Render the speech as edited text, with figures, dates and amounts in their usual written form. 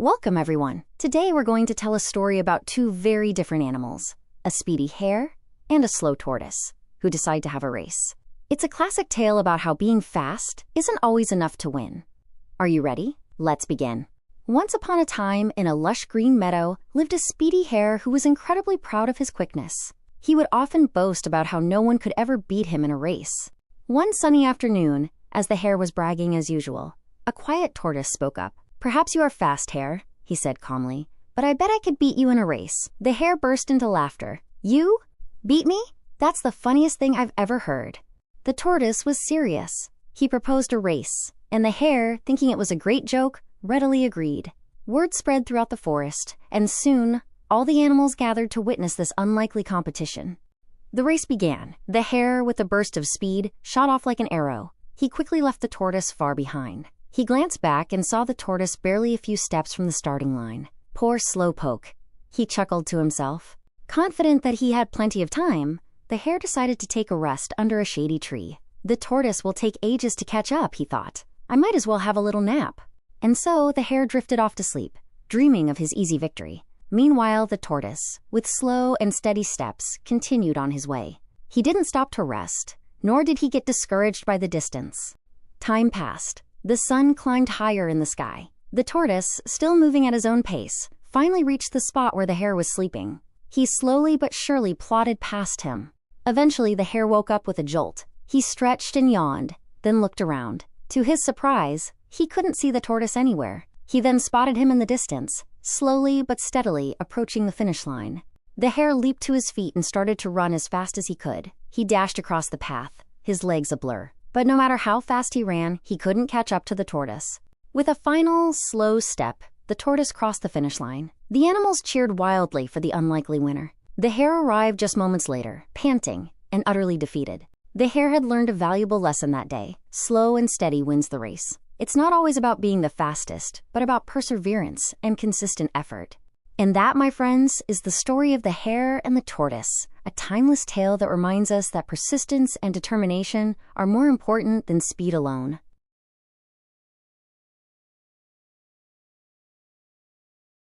Welcome, everyone. Today we're going to tell a story about two very different animals, a speedy hare and a slow tortoise, who decide to have a race. It's a classic tale about how being fast isn't always enough to win. Are you ready? Let's begin. Once upon a time, in a lush green meadow, lived a speedy hare who was incredibly proud of his quickness. He would often boast about how no one could ever beat him in a race. One sunny afternoon, as the hare was bragging as usual, a quiet tortoise spoke up. "Perhaps you are fast, Hare," he said calmly, "but I bet I could beat you in a race." The hare burst into laughter. "You? Beat me? That's the funniest thing I've ever heard." The tortoise was serious. He proposed a race, and the hare, thinking it was a great joke, readily agreed. Word spread throughout the forest, and soon, all the animals gathered to witness this unlikely competition. The race began. The hare, with a burst of speed, shot off like an arrow. He quickly left the tortoise far behind. He glanced back and saw the tortoise barely a few steps from the starting line. Poor slowpoke, he chuckled to himself. Confident that he had plenty of time, the hare decided to take a rest under a shady tree. The tortoise will take ages to catch up, he thought. I might as well have a little nap. And so the hare drifted off to sleep, dreaming of his easy victory. Meanwhile, the tortoise, with slow and steady steps, continued on his way. He didn't stop to rest, nor did he get discouraged by the distance. Time passed. The sun climbed higher in the sky. The tortoise, still moving at his own pace, finally reached the spot where the hare was sleeping. He slowly but surely plodded past him. Eventually, the hare woke up with a jolt. He stretched and yawned, then looked around. To his surprise, he couldn't see the tortoise anywhere. He then spotted him in the distance, slowly but steadily approaching the finish line. The hare leaped to his feet and started to run as fast as he could. He dashed across the path, his legs a blur. But no matter how fast he ran, he couldn't catch up to the tortoise. With a final, slow step, the tortoise crossed the finish line. The animals cheered wildly for the unlikely winner. The hare arrived just moments later, panting and utterly defeated. The hare had learned a valuable lesson that day. Slow and steady wins the race. It's not always about being the fastest, but about perseverance and consistent effort. And that, my friends, is the story of the hare and the tortoise, a timeless tale that reminds us that persistence and determination are more important than speed alone.